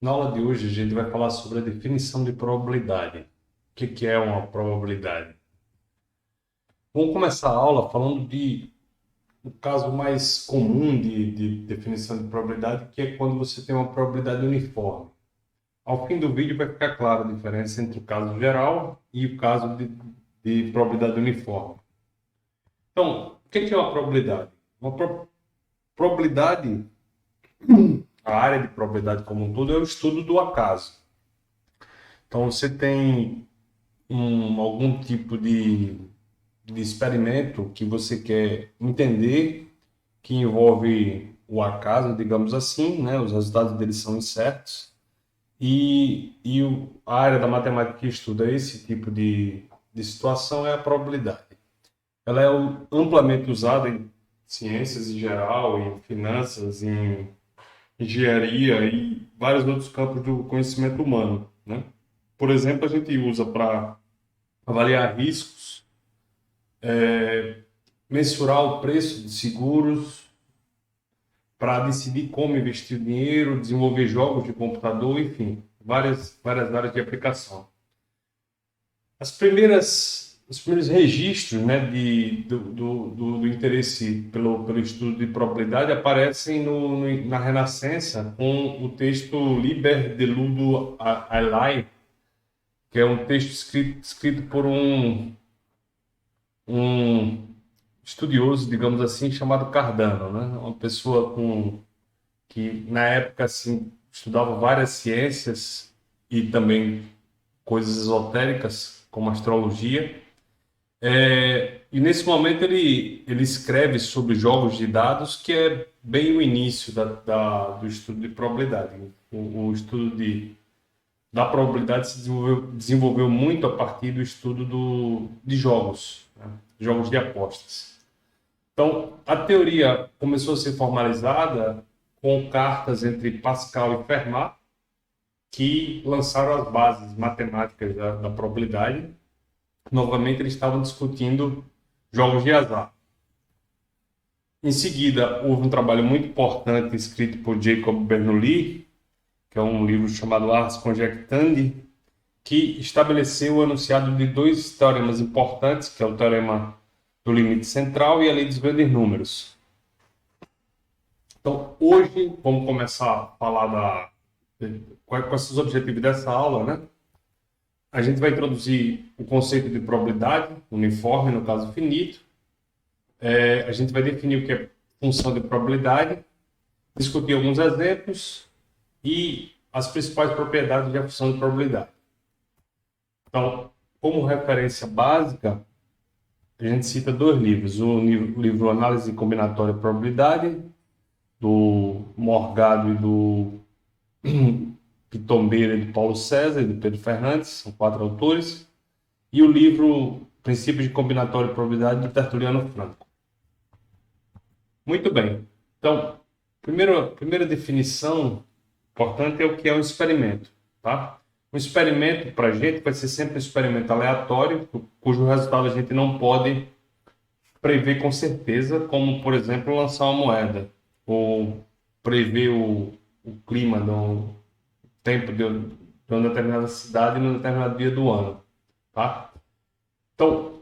Na aula de hoje, a gente vai falar sobre a definição de probabilidade. O que é uma probabilidade? Vamos começar a aula falando de o caso mais comum de definição de probabilidade, que é quando você tem uma probabilidade uniforme. Ao fim do vídeo vai ficar clara a diferença entre o caso geral e o caso de probabilidade uniforme. Então, o que é uma probabilidade? Probabilidade, a área de probabilidade como um todo, é o estudo do acaso. Então, você tem algum tipo de experimento que você quer entender, que envolve o acaso, digamos assim, né? Os resultados deles são incertos, a área da matemática que estuda esse tipo de situação é a probabilidade. Ela é amplamente usada em ciências em geral, em finanças, em engenharia e vários outros campos do conhecimento humano, né? Por exemplo, a gente usa para avaliar riscos, mensurar o preço de seguros, para decidir como investir o dinheiro, desenvolver jogos de computador, enfim, várias áreas de aplicação. Os primeiros registros, né, do interesse pelo estudo de probabilidade aparecem na Renascença com o texto Liber de Ludo Alae, que é um texto escrito por um estudioso, digamos assim, chamado Cardano, né? Uma pessoa que na época assim estudava várias ciências e também coisas esotéricas como astrologia. E nesse momento ele escreve sobre jogos de dados, que é bem o início do estudo de probabilidade. O estudo da probabilidade se desenvolveu muito a partir do estudo de jogos, né? Jogos de apostas. Então, a teoria começou a ser formalizada com cartas entre Pascal e Fermat, que lançaram as bases matemáticas da probabilidade. Novamente, eles estavam discutindo jogos de azar. Em seguida, houve um trabalho muito importante escrito por Jacob Bernoulli, que é um livro chamado Ars Conjectandi, que estabeleceu o enunciado de dois teoremas importantes, que é o teorema do limite central e a lei dos grandes números. Então, hoje, vamos começar a falar quais são os objetivos dessa aula, né? A gente vai introduzir o conceito de probabilidade, uniforme, no caso finito. A gente vai definir o que é função de probabilidade, discutir alguns exemplos e as principais propriedades da função de probabilidade. Então, como referência básica, a gente cita dois livros. O livro Análise Combinatória de Probabilidade, do Morgado e do Pitombeira de Paulo César e de Pedro Fernandes, são quatro autores, e o livro Princípios de Combinatória e Probabilidade de Tertuliano Franco. Muito bem. Então, primeira definição importante é o que é um experimento, tá? Um experimento para a gente vai ser sempre um experimento aleatório, cujo resultado a gente não pode prever com certeza, como, por exemplo, lançar uma moeda, ou prever o clima do tempo de uma determinada cidade em um determinado dia do ano, tá? Então,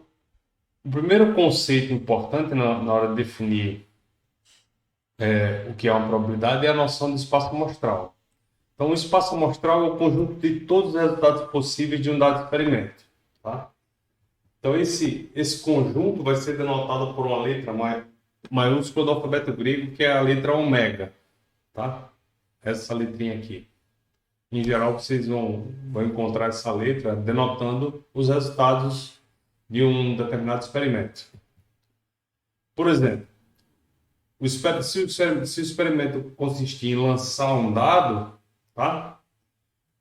o primeiro conceito importante na hora de definir o que é uma probabilidade é a noção de espaço amostral. Então, o espaço amostral é o conjunto de todos os resultados possíveis de um dado experimento, tá? Então, esse conjunto vai ser denotado por uma letra maiúscula do alfabeto grego, que é a letra ômega, tá? Essa letrinha aqui. Em geral, vocês vão encontrar essa letra denotando os resultados de um determinado experimento. Por exemplo, se o experimento consistir em lançar um dado, tá?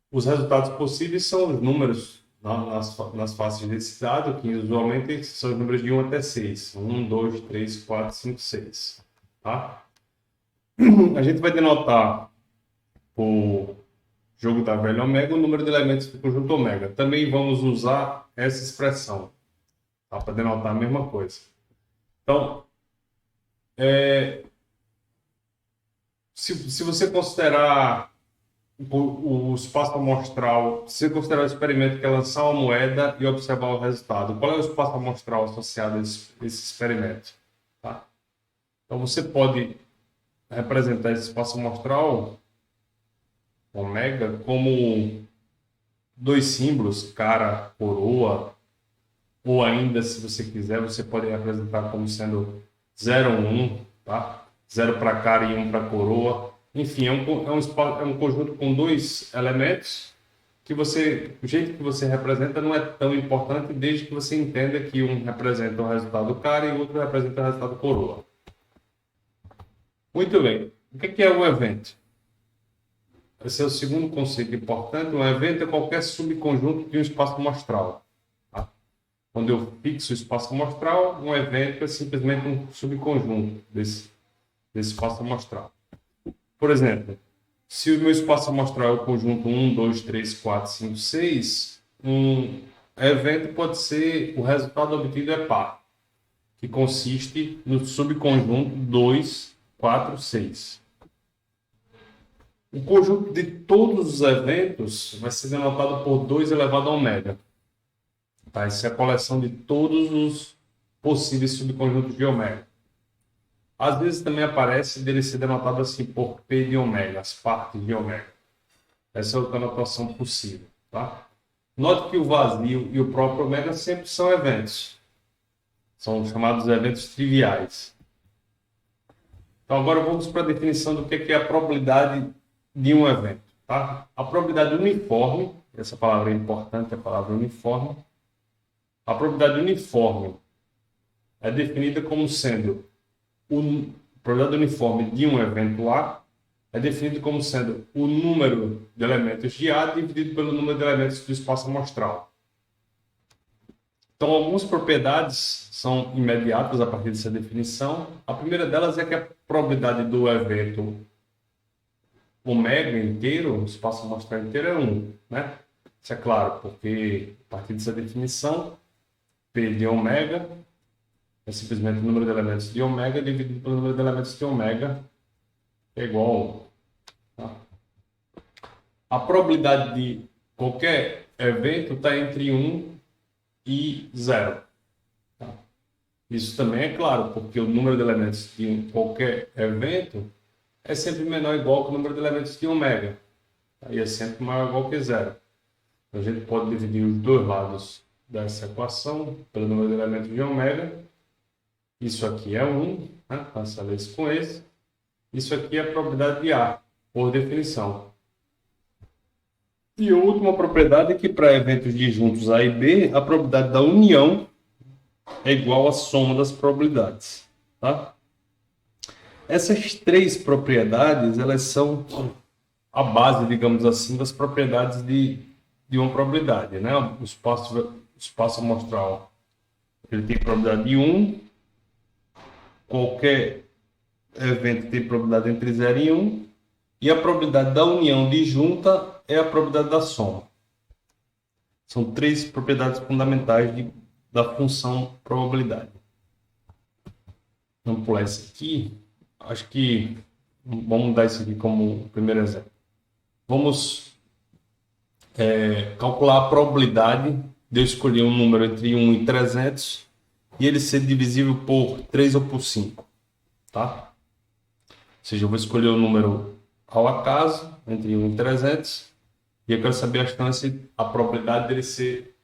Os resultados possíveis são os números nas faces desse dado, que usualmente são os números de 1 até 6. 1, 2, 3, 4, 5, 6. Tá? A gente vai denotar o jogo da velha ômega o número de elementos do conjunto ômega. Também vamos usar essa expressão, tá? Para denotar a mesma coisa. Então, se você considerar o espaço amostral, se você considerar o experimento que é lançar uma moeda e observar o resultado, qual é o espaço amostral associado a esse experimento? Tá? Então você pode representar esse espaço amostral, ômega, como dois símbolos, cara, coroa, ou ainda, se você quiser, você pode representar como sendo 0, 1, tá? 0 para cara e 1 para coroa. Enfim, é um conjunto com dois elementos que o jeito que você representa não é tão importante desde que você entenda que um representa o resultado cara e o outro representa o resultado coroa. Muito bem. O que é um evento? Esse é o segundo conceito importante. Um evento é qualquer subconjunto de um espaço amostral. Tá? Quando eu fixo o espaço amostral, um evento é simplesmente um subconjunto desse espaço amostral. Por exemplo, se o meu espaço amostral é o conjunto 1, 2, 3, 4, 5, 6, um evento pode ser o resultado obtido é par, que consiste no subconjunto 2, 4, 6. O conjunto de todos os eventos vai ser denotado por 2 elevado a ômega. Tá? Essa é a coleção de todos os possíveis subconjuntos de ômega. Às vezes também aparece dele ser denotado assim por P de ômega, as partes de ômega. Essa é outra notação possível. Tá? Note que o vazio e o próprio ômega sempre são eventos. São chamados eventos triviais. Então agora vamos para a definição do que é a probabilidade de um evento. Tá? A probabilidade uniforme, essa palavra é importante, a palavra uniforme. A probabilidade uniforme é definida como sendo a probabilidade uniforme de um evento A é definido como sendo o número de elementos de A dividido pelo número de elementos do espaço amostral. Então, algumas propriedades são imediatas a partir dessa definição. A primeira delas é que a probabilidade do evento ômega inteiro, o espaço amostral inteiro, é 1. Né? Isso é claro, porque a partir dessa definição, P de ômega é simplesmente o número de elementos de ômega dividido pelo número de elementos de ômega é igual a 1. Tá? A probabilidade de qualquer evento está entre 1 e 0. Tá? Isso também é claro, porque o número de elementos de qualquer evento é sempre menor ou igual que o número de elementos de ômega. Tá? E é sempre maior ou igual que 0. Então, a gente pode dividir os dois lados dessa equação pelo número de elementos de ômega. Isso aqui é 1, né? Cancela isso com esse. Isso aqui é a probabilidade de A, por definição. E a última propriedade é que para eventos disjuntos A e B, a probabilidade da união é igual à soma das probabilidades. Tá? Essas três propriedades, elas são a base, digamos assim, das propriedades de uma probabilidade. Né? O espaço amostral ele tem probabilidade de 1. Qualquer evento tem probabilidade entre 0 e 1. E a probabilidade da união disjunta é a probabilidade da soma. São três propriedades fundamentais da função probabilidade. Vamos pular isso aqui. Acho que vamos dar isso aqui como primeiro exemplo. Vamos calcular a probabilidade de eu escolher um número entre 1 e 300 e ele ser divisível por 3 ou por 5. Tá? Ou seja, eu vou escolher um número ao acaso, entre 1 e 300, e eu quero saber a probabilidade dele ser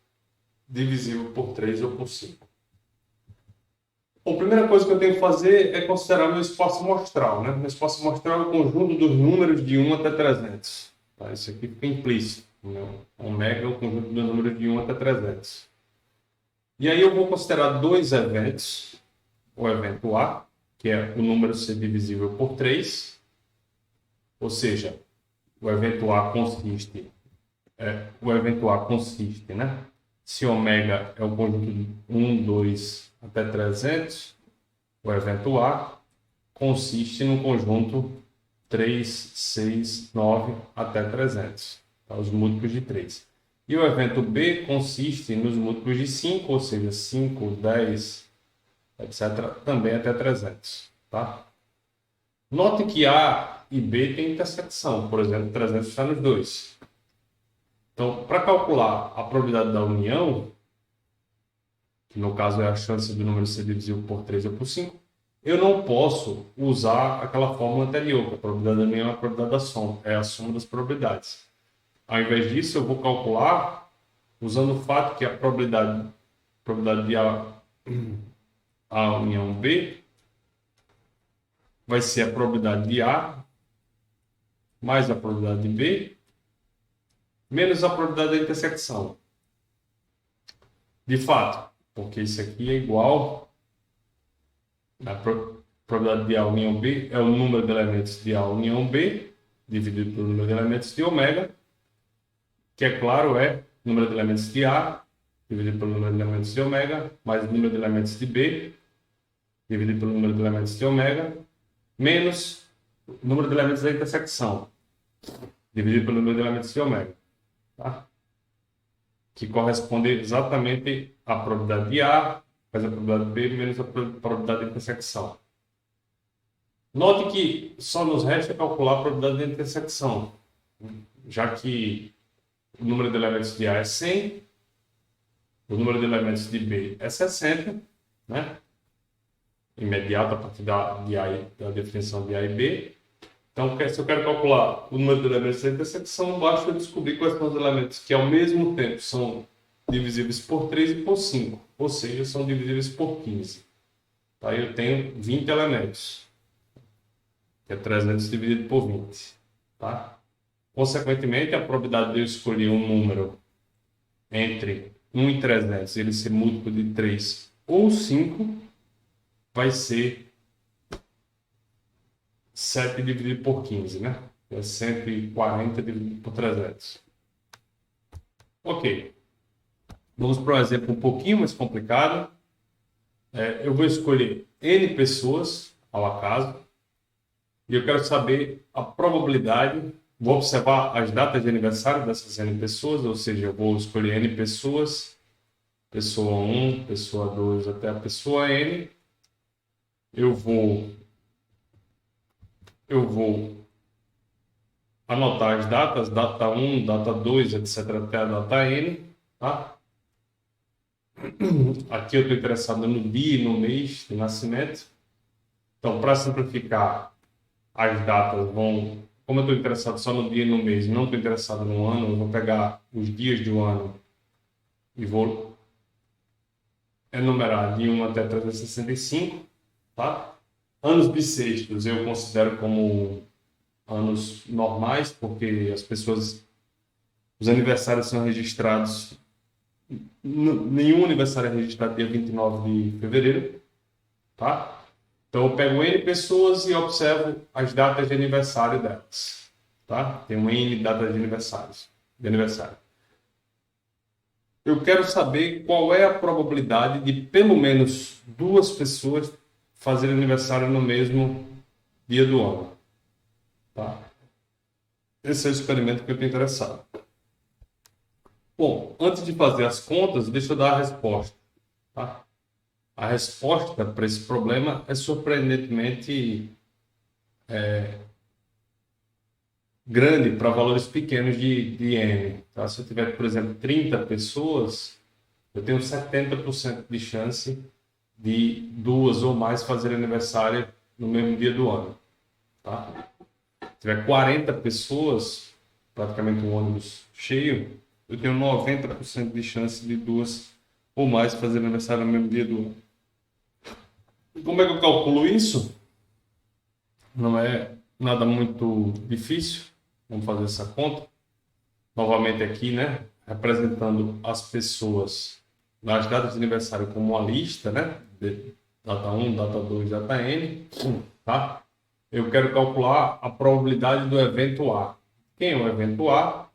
divisível por 3 ou por 5. Bom, a primeira coisa que eu tenho que fazer é considerar meu espaço amostral. Né? Meu espaço amostral é o conjunto dos números de 1 até 300. Tá? Isso aqui fica implícito. Ômega é o conjunto dos números de 1 até 300. E aí eu vou considerar dois eventos. O evento A, que é o número ser divisível por 3. Ou seja, o evento A consiste, né? Se ômega é o conjunto de 1, 2 até 300, o evento A consiste no conjunto 3, 6, 9 até 300, tá? Os múltiplos de 3. E o evento B consiste nos múltiplos de 5, ou seja, 5, 10, etc., também até 300. Tá? Note que A e B têm intersecção. Por exemplo, 300 está nos dois. Então, para calcular a probabilidade da união, que no caso é a chance do número ser divisível por 3 ou por 5, eu não posso usar aquela fórmula anterior, que a probabilidade da união é a probabilidade da soma, é a soma das probabilidades. Ao invés disso, eu vou calcular usando o fato que a probabilidade de A união B vai ser a probabilidade de A mais a probabilidade de B menos a probabilidade da intersecção. De fato, porque isso aqui é igual a probabilidade de A união B é o número de elementos de A união B dividido pelo número de elementos de ômega, que é claro é o número de elementos de A dividido pelo número de elementos de ômega mais o número de elementos de B dividido pelo número de elementos de ômega menos o número de elementos da intersecção dividido pelo número de elementos de ômega. Tá? Que corresponde exatamente à probabilidade de A mais a probabilidade de B menos a probabilidade de intersecção. Note que só nos resta calcular a probabilidade de intersecção, já que o número de elementos de A é 100, o número de elementos de B é 60, né? Imediato a partir da definição de A e B. Então, se eu quero calcular o número de elementos da intersecção, basta eu descobrir quais são os elementos que, ao mesmo tempo, são divisíveis por 3 e por 5, ou seja, são divisíveis por 15. Tá? Eu tenho 20 elementos, que é 300 dividido por 20. Tá? Consequentemente, a probabilidade de eu escolher um número entre 1 e 300, ele ser múltiplo de 3 ou 5, vai ser 7 dividido por 15, né? É 140 dividido por 300. Ok. Vamos para um exemplo um pouquinho mais complicado. Eu vou escolher N pessoas ao acaso e eu quero saber a probabilidade. Vou observar as datas de aniversário dessas N pessoas, ou seja, eu vou escolher N pessoas, pessoa 1, pessoa 2 até a pessoa N. Eu vou anotar as datas, data 1, data 2, etc. até a data N. Tá? Aqui eu estou interessado no dia e no mês de nascimento. Então, para simplificar, as datas vão... Como eu estou interessado só no dia e no mês, não estou interessado no ano, eu vou pegar os dias do ano e vou enumerar de 1 até 365. Tá? Anos bissextos eu considero como anos normais, porque os aniversários são registrados, nenhum aniversário é registrado dia 29 de fevereiro, tá? Então eu pego N pessoas e observo as datas de aniversário delas, tá? Tem um N datas de aniversário. Eu quero saber qual é a probabilidade de pelo menos 2 pessoas fazerem aniversário no mesmo dia do ano. Tá? Esse é o experimento que eu estou interessado. Bom, antes de fazer as contas, deixa eu dar a resposta. Tá? A resposta para esse problema é surpreendentemente grande para valores pequenos de N. Tá? Se eu tiver, por exemplo, 30 pessoas, eu tenho 70% de chance de 2 ou mais fazerem aniversário no mesmo dia do ano. Tá? Se tiver 40 pessoas, praticamente um ônibus cheio, eu tenho 90% de chance de 2 ou mais fazer aniversário no mesmo dia do ano. E como é que eu calculo isso? Não é nada muito difícil. Vamos fazer essa conta. Novamente aqui, né? Representando as pessoas nas datas de aniversário como uma lista, né? Data 1, data 2, data N. Tá? Eu quero calcular a probabilidade do evento A. Quem é o evento A?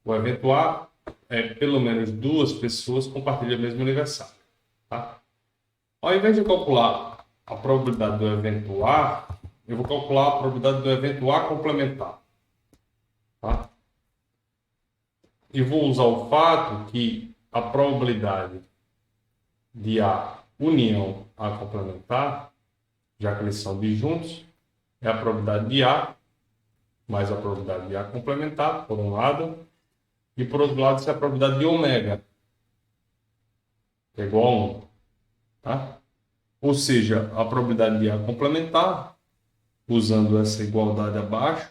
O evento A é pelo menos 2 pessoas compartilham o mesmo aniversário. Tá? Ao invés de calcular a probabilidade do evento A, eu vou calcular a probabilidade do evento A complementar. Tá? E vou usar o fato que a probabilidade de A união A complementar, já que eles são disjuntos, é a probabilidade de A mais a probabilidade de A complementar, por um lado, e por outro lado, isso é a probabilidade de ômega, que é igual a 1, tá? Ou seja, a probabilidade de A complementar, usando essa igualdade abaixo,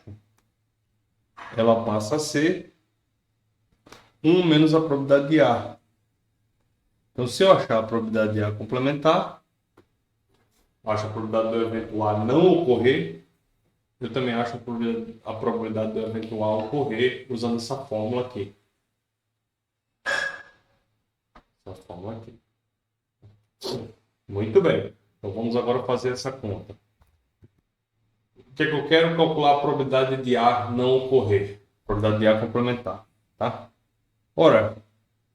ela passa a ser 1 menos a probabilidade de A. Então, se eu achar a probabilidade de A complementar, acho a probabilidade do evento A não ocorrer, eu também acho a probabilidade do evento A ocorrer usando essa fórmula aqui. Essa fórmula aqui. Muito bem. Então, vamos agora fazer essa conta. O que é que eu quero? Calcular a probabilidade de A não ocorrer. Probabilidade de A complementar, tá? Ora,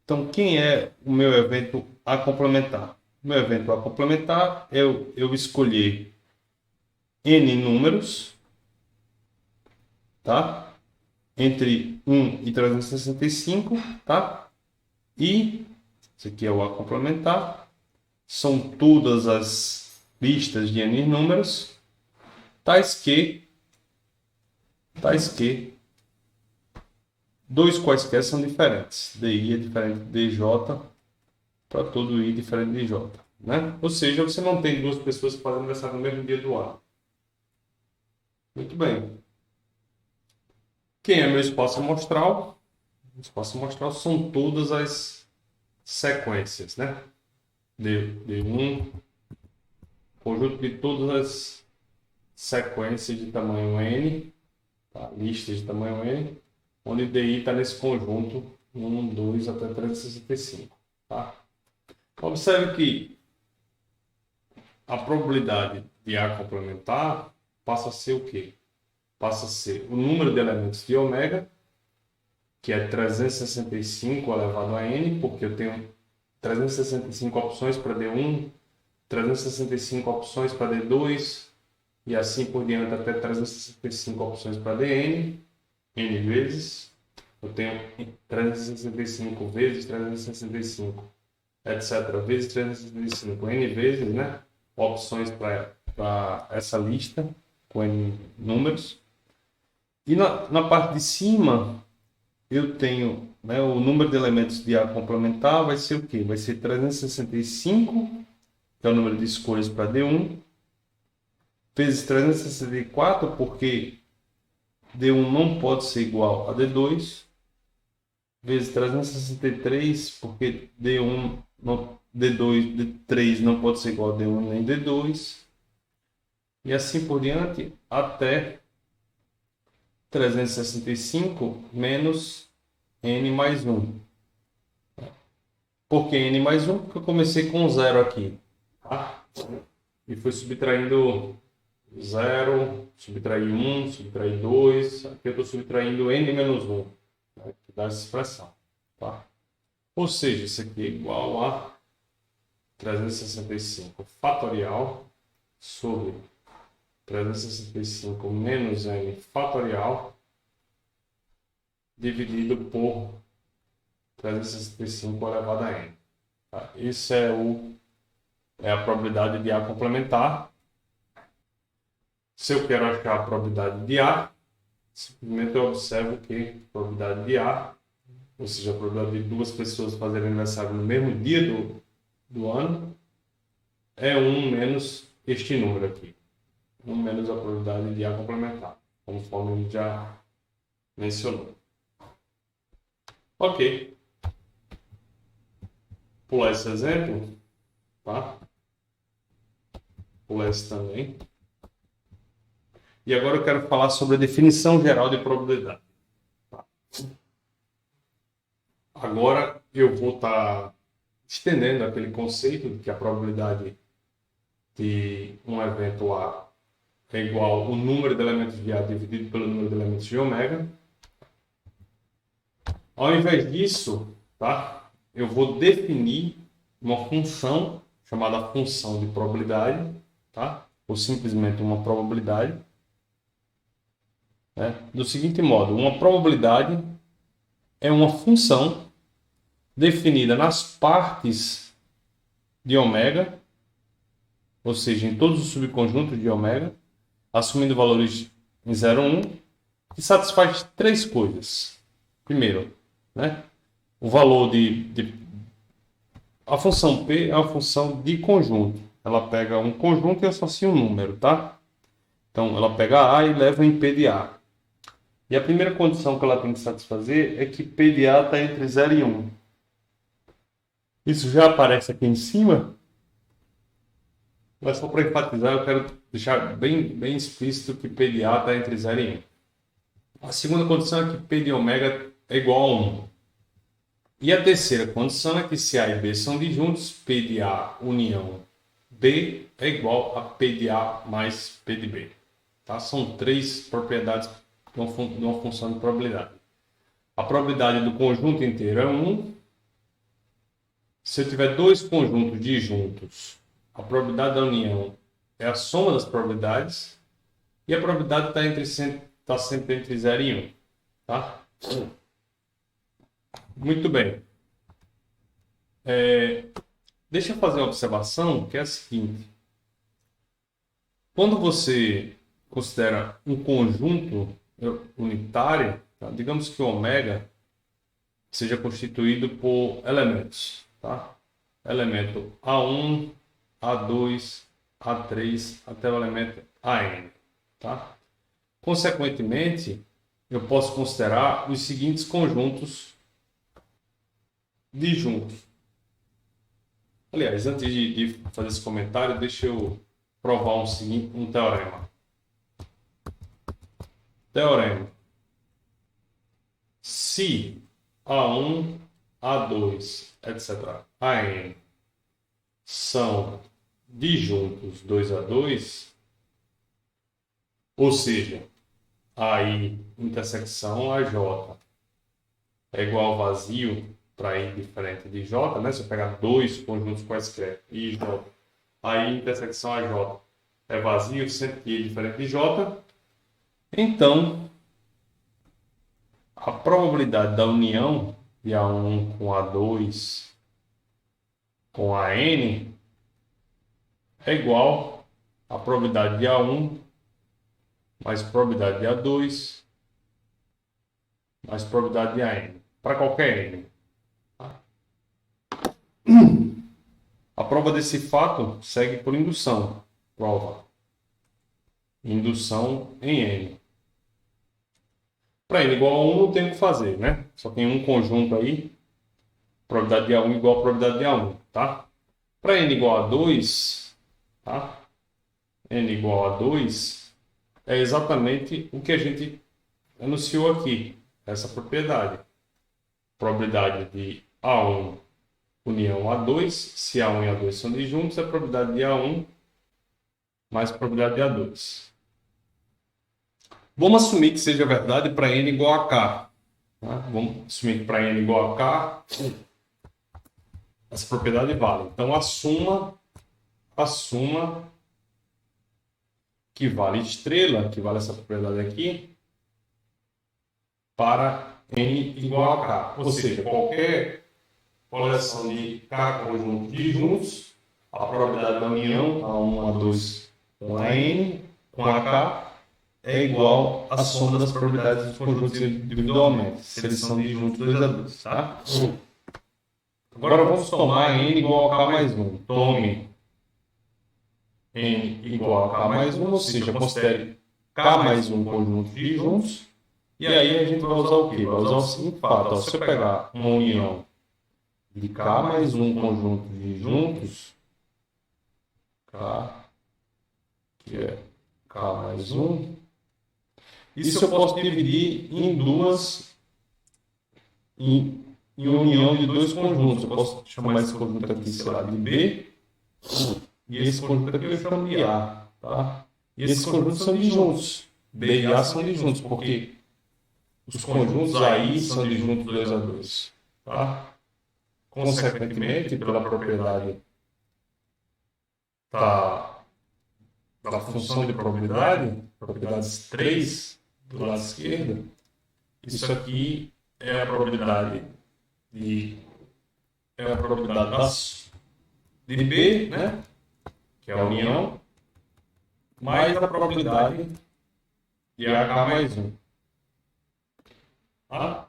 então quem é o meu evento A complementar? O meu evento A complementar é eu escolher N números, tá? Entre 1 e 365, tá? E, esse aqui é o A complementar, são todas as listas de N números, tais que dois quaisquer são diferentes. DI é diferente de DJ, para todo I diferente de J, né? Ou seja, você não tem duas pessoas que fazem aniversário no mesmo dia do A. Muito bem. Quem é meu espaço amostral? O espaço amostral são todas as sequências, né? D1, conjunto de todas as sequências de tamanho N, tá? Listas de tamanho N, onde DI está nesse conjunto 1, 2 até 365. Tá? Observe que a probabilidade de A complementar passa a ser o quê? Passa a ser o número de elementos de ômega, que é 365 elevado a n, porque eu tenho 365 opções para D1, 365 opções para D2, e assim por diante até 365 opções para Dn, n vezes. Eu tenho 365 vezes 365, etc. vezes 365, n vezes, né? Opções para essa lista, com n números. E na parte de cima, eu tenho, né, o número de elementos de A complementar vai ser o quê? Vai ser 365, que é o número de escolhas para D1, vezes 364, porque D1 não pode ser igual a D2, vezes 363, porque D1 não, D2, D3 não pode ser igual a D1 nem D2, e assim por diante, até 365 menos n mais 1. Por que n mais 1? Porque eu comecei com 0 aqui. Tá? E fui subtraindo 0, subtrair 1, subtrair 2. Aqui eu estou subtraindo n menos 1. Né, que dá essa expressão. Tá? Ou seja, isso aqui é igual a 365 fatorial sobre 365 menos n fatorial dividido por 365 elevado a n. Tá? Isso é a probabilidade de A complementar. Se eu quero achar a probabilidade de A, simplesmente eu observo que a probabilidade de A, ou seja, a probabilidade de duas pessoas fazerem aniversário no mesmo dia do ano, é 1 menos este número aqui. 1 menos a probabilidade de A complementar, conforme ele já mencionou. Ok. Pular esse exemplo, tá? Pular esse também. E agora eu quero falar sobre a definição geral de probabilidade. Tá? Agora eu vou estar estendendo aquele conceito de que a probabilidade de um evento A é igual ao número de elementos de A dividido pelo número de elementos de ômega. Ao invés disso, tá? Eu vou definir uma função chamada função de probabilidade, tá? Ou simplesmente uma probabilidade, né? Do seguinte modo: uma probabilidade é uma função definida nas partes de ômega, ou seja, em todos os subconjuntos de ômega, assumindo valores em 0, 1, que satisfaz três coisas. Primeiro, né, o valor a função P é uma função de conjunto. Ela pega um conjunto e associa um número, tá? Então, ela pega A e leva em P de A. E a primeira condição que ela tem que satisfazer é que P de A está entre 0 e 1. Isso já aparece aqui em cima, mas só para enfatizar, eu quero deixar bem explícito que P de A está entre 0 e 1. A segunda condição é que P de ômega é igual a 1. E a terceira condição é que se A e B são disjuntos, P de A união B é igual a P de A mais P de B. Tá? São três propriedades de uma função de probabilidade. A probabilidade do conjunto inteiro é 1. Se eu tiver dois conjuntos disjuntos, a probabilidade da união é a soma das probabilidades. E a probabilidade está sempre entre 0 e 1. Tá? Muito bem. Deixa eu fazer uma observação que é a seguinte. Quando você considera um conjunto unitário, tá? Digamos que o ômega seja constituído por elementos. Tá? Elemento A1, A2, A3, até o elemento AN. Tá? Consequentemente, eu posso considerar os seguintes conjuntos disjuntos. Aliás, antes de fazer esse comentário, deixa eu provar um teorema. Teorema. Se A1, A2, etc., AN são disjuntos 2 a 2, ou seja, AI intersecção AJ é igual ao vazio para I diferente de J, né? Se eu pegar dois conjuntos quaisquer, I e J, AI intersecção AJ é vazio, sendo que I é diferente de J, então a probabilidade da união de A1 com A2 com AN é igual à probabilidade de A1 mais probabilidade de A2 mais probabilidade de AN, para qualquer N. A prova desse fato segue por indução. Prova. Indução em N. Para N igual a 1 não tem o que fazer, né? Só tem um conjunto aí. Probabilidade de A1 igual a probabilidade de A1, tá? Para N igual a 2, tá? N igual a 2 é exatamente o que a gente anunciou aqui. Essa propriedade. Probabilidade de A1 união A2, se A1 e A2 são disjuntos, a probabilidade de A1 mais a probabilidade de A2. Vamos assumir que seja verdade para N igual a K. Tá? Vamos assumir que para N igual a K, essa propriedade vale. Então, a suma que vale estrela, que vale essa propriedade aqui, para N igual a K. Ou seja, qualquer coleção de K conjuntos disjuntos, a probabilidade da união A1, A2 com a N, com a K, é igual à soma das probabilidades dos conjuntos individualmente, se eles são disjuntos 2 a 2, tá? Agora vamos tomar N igual a K mais 1. Tome N igual a K mais 1, ou seja, considere K mais 1 conjuntos disjuntos, e aí a gente vai usar o quê? Vai usar o seguinte fato, se eu pegar uma união de K mais 1 conjunto de juntos, K, que é K mais 1, isso eu posso dividir em união de dois conjuntos. Eu posso chamar esse conjunto aqui, sei lá, de B, e esse conjunto aqui eu chamo de A, tá? E esses conjuntos são disjuntos. B e A são disjuntos, porque os conjuntos AI são disjuntos 2 a 2, tá? Consequentemente, pela propriedade da função de probabilidade, propriedades 3 do lado esquerdo, isso aqui é a probabilidade de B, né? Que é a união, mais a probabilidade de AK mais 1. Tá?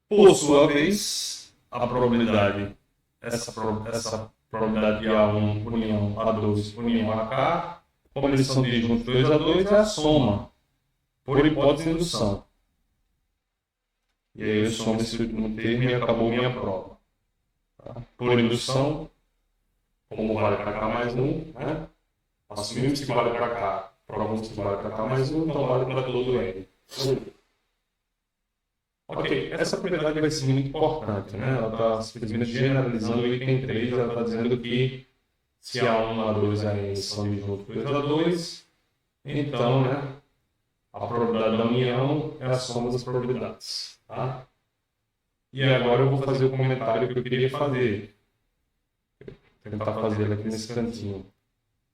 Por sua vez, a probabilidade, essa probabilidade de A1 união A2 união AK, como eles são disjuntos 2 a 2, é a soma, por hipótese de indução. E aí eu somo esse último termo e acabou minha prova. Tá? Por indução, como vale para cá mais um, né? Assumimos que vale para cá, provamos que vale para cá mais um, então vale para todo N. Ok, essa propriedade vai ser muito importante, né? Ela está simplesmente generalizando o item 3, ela está dizendo que se A1, A2 e AN são disjuntos 2 a 2, então, né, a probabilidade da união é a soma das probabilidades. Tá? E agora eu vou fazer o comentário que eu queria fazer. Vou tentar fazer ele aqui nesse cantinho.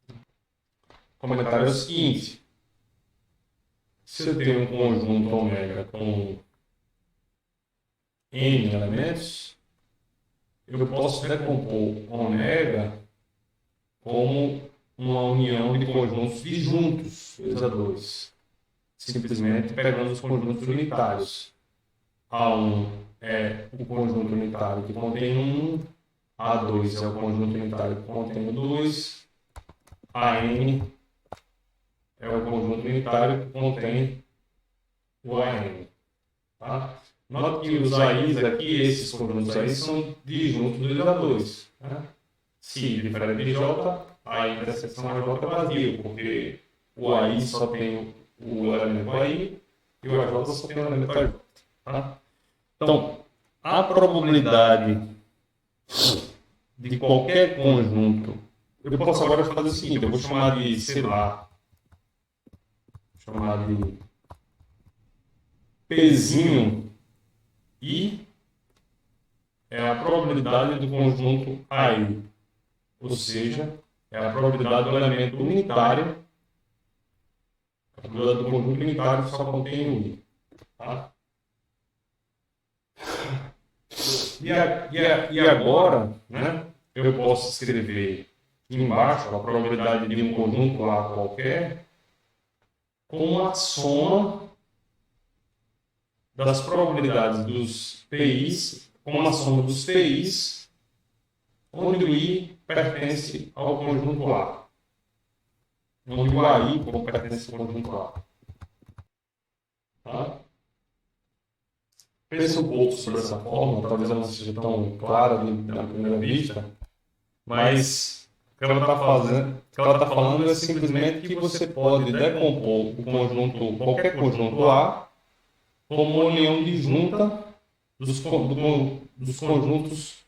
O comentário é o seguinte: se eu tenho um conjunto ômega com n elementos, eu posso decompor ômega como uma união de conjuntos disjuntos 2 a 2, simplesmente pegando os conjuntos unitários. A1 é o conjunto unitário que contém 1, A2 é o conjunto unitário que contém 2, AN é o conjunto unitário que contém o AN. Tá? Note que os AIs aqui, esses conjuntos aí, são disjuntos 2 a 2. Né? Se diferente de J, a interseção é J vazio, porque o AI só tem o elemento AI e o AJ só tem o elemento AJ. Tá? Então, a probabilidade de qualquer conjunto, eu posso agora fazer o seguinte, eu vou chamar de, sei lá, chamar de Pzinho I é a probabilidade do conjunto AI, ou seja, é a probabilidade do elemento unitário, a probabilidade do conjunto unitário só contém um I. Tá? E agora, né, eu posso escrever aqui embaixo a probabilidade de um conjunto A qualquer com a soma das probabilidades dos PIs, com a soma dos PIs, onde o I pertence ao conjunto A, onde o AI pertence ao conjunto A. Tá? Pense um pouco sobre essa fórmula, talvez ela não seja tão clara na primeira vista, mas o que ela está fazendo, o que ela está falando é simplesmente que você pode decompor o conjunto, qualquer conjunto A, como uma união disjunta dos conjuntos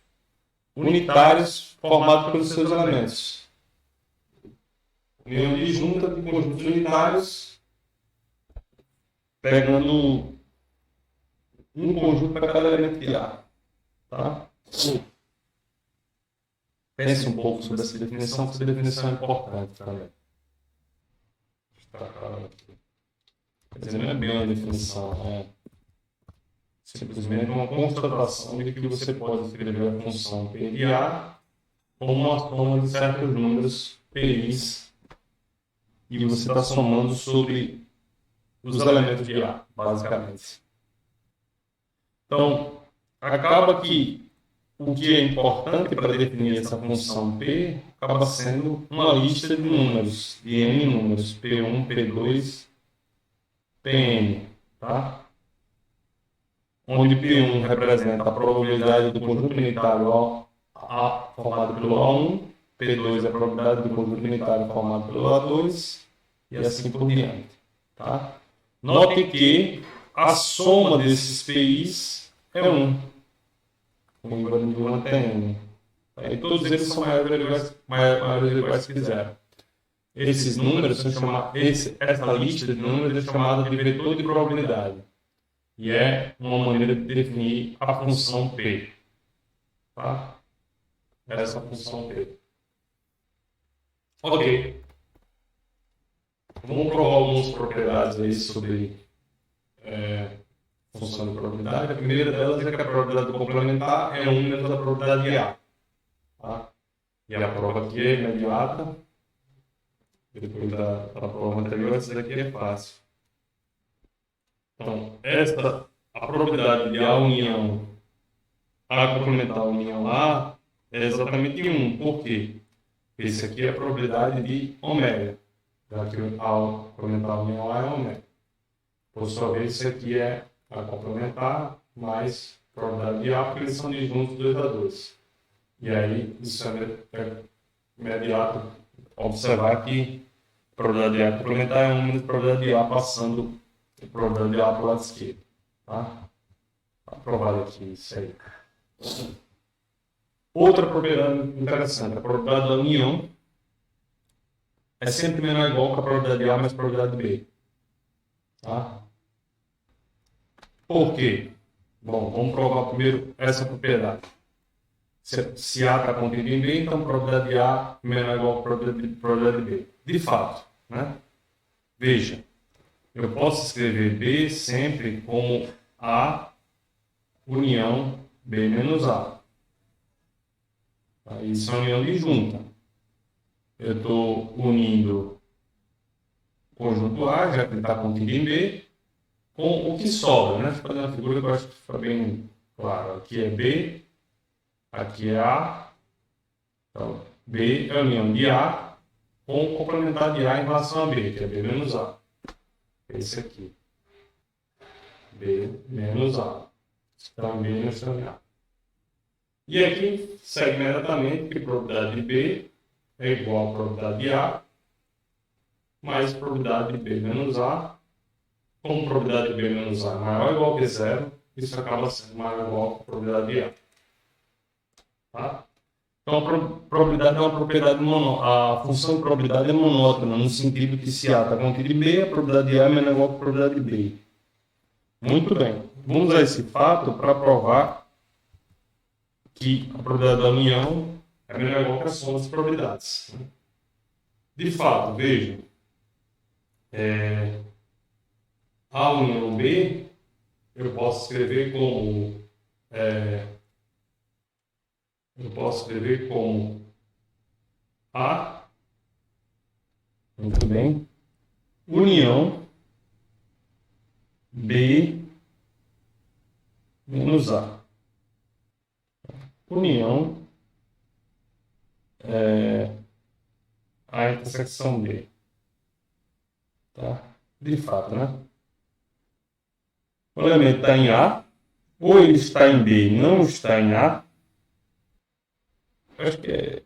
unitários formados pelos seus elementos. União disjunta de conjuntos unitários, pegando um conjunto para cada elemento de A. Tá? Pense um pouco sobre essa definição, porque essa definição é importante também. Quer dizer, não é bem uma definição, é simplesmente uma constatação de que você pode escrever a função P de A como uma soma de certos números PIs e você está somando sobre os elementos de A, basicamente. Então, acaba que o que é importante para definir essa função P acaba sendo uma lista de números, de N números, P1, P2, Pn, tá? Onde P1 representa a probabilidade do conjunto unitário A formado pelo A1, P2 é a probabilidade do conjunto unitário formado pelo A2 e assim por diante. Tá? Note que a soma desses PIs é 1. O invariante de 1 até N. E todos eles são maiores ou iguais que zero. Esses números são chamados, essa lista de números é chamada de vetor de probabilidade. E é uma maneira de definir a função P. Tá? Essa função P. Ok. Vamos provar algumas propriedades aí sobre função de probabilidade. A primeira delas é que a probabilidade do complementar é 1 menos a probabilidade de A. Tá? E a prova aqui é imediata. Depois da prova anterior, essa daqui é fácil. Então, a probabilidade de A união A complementar a união A é exatamente 1. Por quê? Esse aqui é a probabilidade de ômega, já que A complementar a união A é ômega. Por sua vez, esse aqui é a complementar mais probabilidade de A, porque eles são disjuntos 2 a 2. E aí, isso é imediato observar que a probabilidade de A complementar é 1 menos a probabilidade de A passando a probabilidade de A para o lado esquerdo. Tá? Aprovado aqui, isso aí. Outra propriedade interessante, a probabilidade da união é sempre menor ou igual que a probabilidade de A mais a probabilidade de B. Tá? Por quê? Bom, vamos provar primeiro essa propriedade. Se A está contido em B, então a probabilidade de A é menor ou igual que a probabilidade de B. De fato, né? Veja, eu posso escrever B sempre como A união B menos A. Isso é uma união disjunta. Eu estou unindo o conjunto A, já que ele está contido em B, com o que sobra, né? Vou fazer uma figura que eu acho que fica bem claro. Aqui é B, aqui é A. Então, B é a união de A com o complementar de A em relação a B, que é B menos A. Esse aqui. B menos A. Então, B menos A. E aqui segue imediatamente que a probabilidade de B é igual à probabilidade de A mais a probabilidade de B menos A. Como a probabilidade de B menos A é maior ou igual que zero, isso acaba sendo maior ou igual que a probabilidade de A. Tá? Então, a probabilidade é uma propriedade a função de probabilidade é monótona, no sentido que se A está contido em B, a probabilidade de A é menor ou igual que a probabilidade de B. Muito bem. Vamos usar esse fato para provar que a probabilidade da união é menor ou igual que a soma das probabilidades. De fato, veja, A união B, eu posso escrever como A, muito bem, união B menos A. União A intersecção B. Tá? De fato, né? O elemento está em A, ou ele está em B e não está em A. Acho que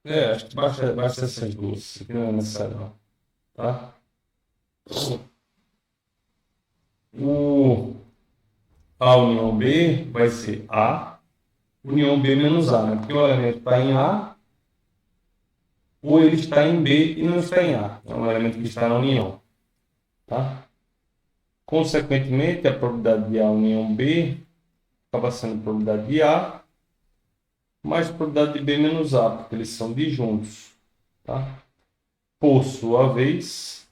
acho que basta essas duas, isso aqui não é necessário, não. Tá? A união B vai ser A, união B menos A, né? Porque o elemento está em A, ou ele está em B e não está em A. É um elemento que está na união. Tá? Consequentemente, a probabilidade de A união B acaba sendo a probabilidade de A mais a probabilidade de B menos A, porque eles são disjuntos. Tá? Por sua vez,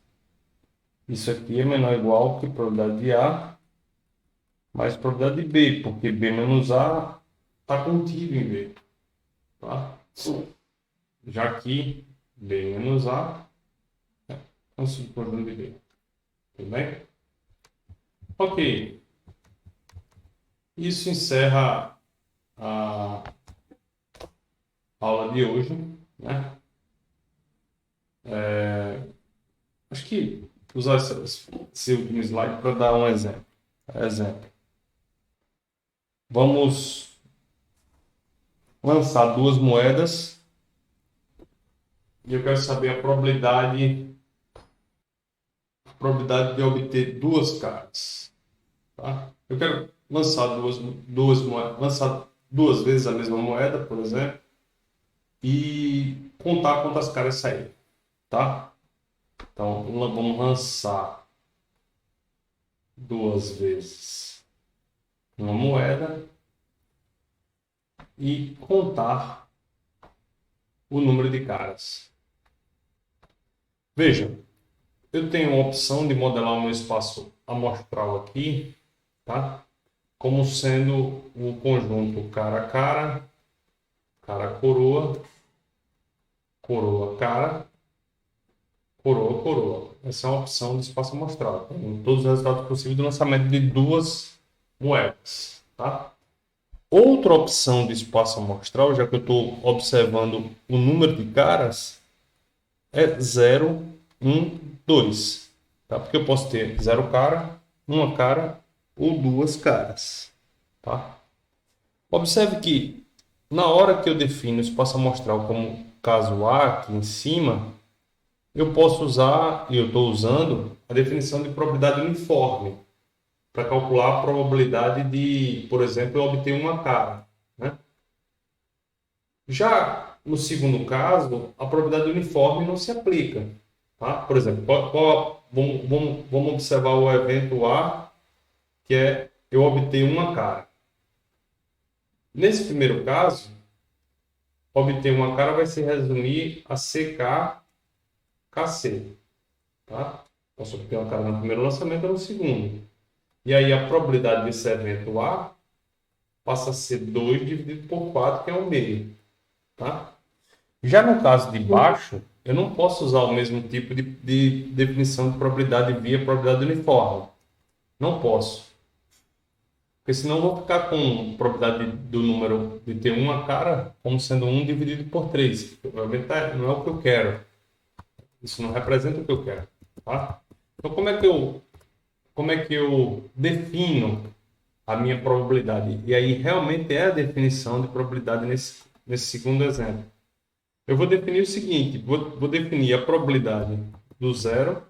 isso aqui é menor ou igual que a probabilidade de A mais a probabilidade de B, porque B menos A está contido em B. Tá? Já que B menos A é um subconjunto de B. Tudo bem? Ok. Isso encerra a aula de hoje, né? Acho que usar esse último slide para dar um exemplo. Vamos lançar duas moedas e eu quero saber a probabilidade de obter duas caras. Tá? Eu quero lançar duas moedas, lançar duas vezes a mesma moeda, por exemplo, e contar quantas caras saírem. Tá? Então, vamos lançar duas vezes uma moeda e contar o número de caras. Veja, eu tenho a opção de modelar o meu espaço amostral aqui, tá? Como sendo o conjunto cara a cara, cara coroa, coroa cara, coroa coroa. essa é uma opção do espaço amostral. Tem todos os resultados possíveis do lançamento de duas moedas, tá? Outra opção do espaço amostral, já que eu estou observando o número de caras, é 0, 1, 2. Tá? Porque eu posso ter 0 cara, uma cara ou duas caras. Tá? Observe que na hora que eu defino o espaço amostral como caso A aqui em cima, eu posso usar, e eu estou usando, a definição de probabilidade uniforme para calcular a probabilidade de, por exemplo, eu obter uma cara. Né? Já no segundo caso, a probabilidade uniforme não se aplica. Tá? Por exemplo, vamos observar o evento A, que é eu obter uma cara. Nesse primeiro caso, obter uma cara vai se resumir a CK, KC. Tá? Posso obter uma cara no primeiro lançamento ou no segundo. E aí a probabilidade desse evento A passa a ser 2 dividido por 4, que é 1 meio. Tá? Já no caso de baixo, eu não posso usar o mesmo tipo de definição de probabilidade via probabilidade uniforme. Não posso. Porque senão eu vou ficar com probabilidade do número de ter uma cara como sendo 1 dividido por 3. Provavelmente não é o que eu quero. Isso não representa o que eu quero. Tá? Então, como é que eu defino a minha probabilidade? E aí, realmente é a definição de probabilidade nesse segundo exemplo. Eu vou definir o seguinte, vou definir a probabilidade do zero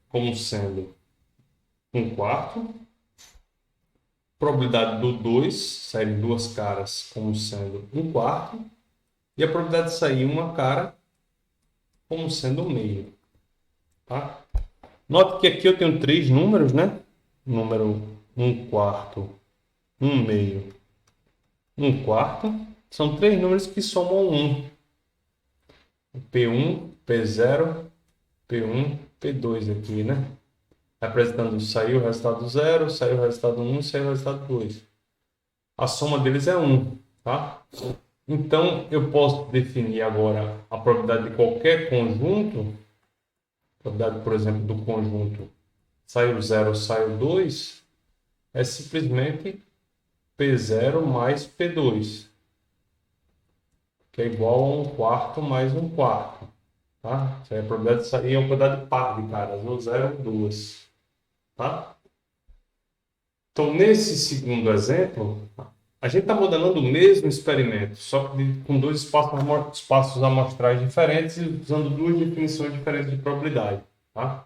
como sendo 1/4, probabilidade do 2 sair duas caras como sendo 1/4, e a probabilidade de sair uma cara como sendo 1 meio. Tá? Note que aqui eu tenho três números, né? Número 1/4, 1 meio, 1/4. São três números que somam 1. P1, P0, P1, P2 aqui, né? Representando saiu o resultado 0, saiu o resultado 1, saiu o resultado 2. A soma deles é 1, tá? Então, eu posso definir agora a probabilidade de qualquer conjunto, a probabilidade, por exemplo, do conjunto saiu 0, saiu 2, é simplesmente P0 mais P2, que é igual a 1/4 mais 1/4. Tá? Isso aí é a probabilidade de sair é uma quantidade par de caras, ou 0 ou 2. Tá? Então, nesse segundo exemplo, a gente está modelando o mesmo experimento, só que com dois espaços amostrais diferentes e usando duas definições diferentes de probabilidade. Tá?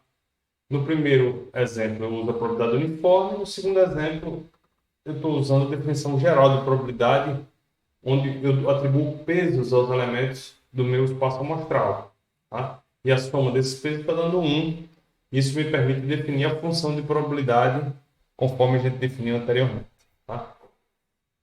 No primeiro exemplo, eu uso a probabilidade uniforme. No segundo exemplo, eu estou usando a definição geral de probabilidade, onde eu atribuo pesos aos elementos do meu espaço amostral. Tá? E a soma desses pesos está dando 1. Isso me permite definir a função de probabilidade conforme a gente definiu anteriormente. Tá?